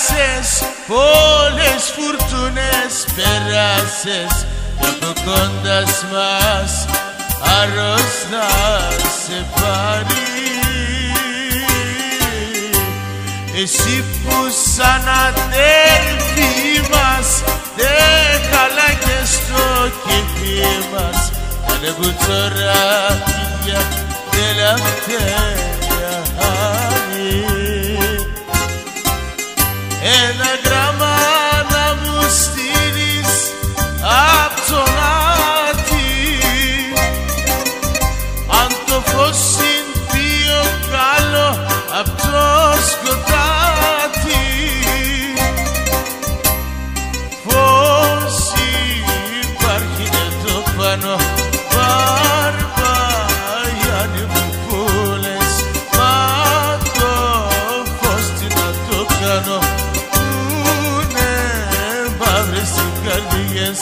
πέρασες, πολλές φουρτούνες πέρασες κι από κόντας μας αρρώστα σε πάρει. Εσύ που σαν αδέρφη μας δεν χαλάκες στο κεφί μας, κάνε κουτσοράκια τελευταία. Ένα γράμμα να μου στείλεις απ' τον Άτη, αν το φως είναι πιο καλό απ' το σκοτάτι. Φως υπάρχει εδώ πάνω, Μπαρμπαγιάννη μου που λες, μα το φως τι να το κάνω, πούνε μαύρες οι καρδιές.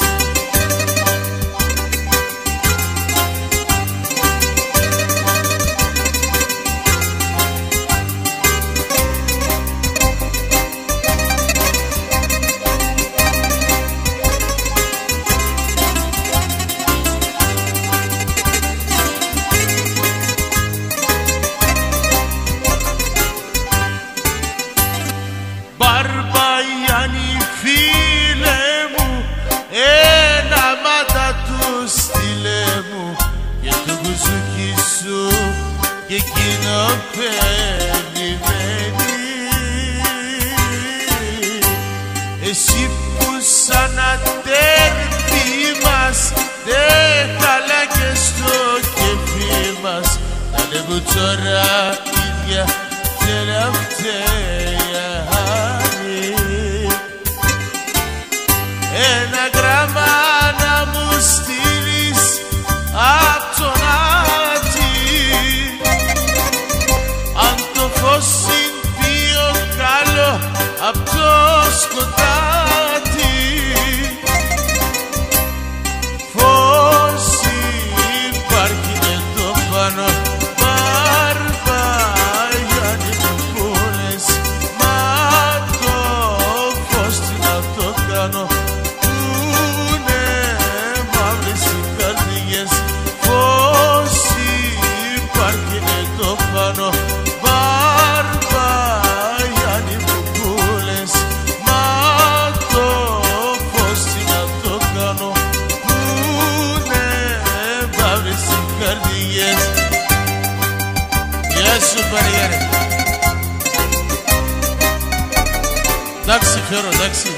Μπαρμπαγιάννη φίλε μου, ένα μάτα του στείλε μου και το μπουζούκι σου και εκείνο περιμένει. Εσύ που σαν αδέρφη μας δεν χαλάκες στο κεφί μας, τα λεβουτσόρα ίδια τελευταία. Ένα γράμμα να μου στείλεις απ' τον Άτη, αν το φως είναι πιο καλό απ' το σκοτάτι. Φως υπάρχει εδώ πάνω, Μπαρμπαγιάννη μου που λες, μα το φως τι να το κάνω, πούνε μαύρες οι καρδιές. Φως υπάρχει εδώ πάνω, Μπαρμπαγιάννη μου που λες, μα το φως τι να το κάνω, πούνε μαύρες οι καρδιές. Γεια σου Πανηγιάννη. Εντάξει Φιώρο, εντάξει.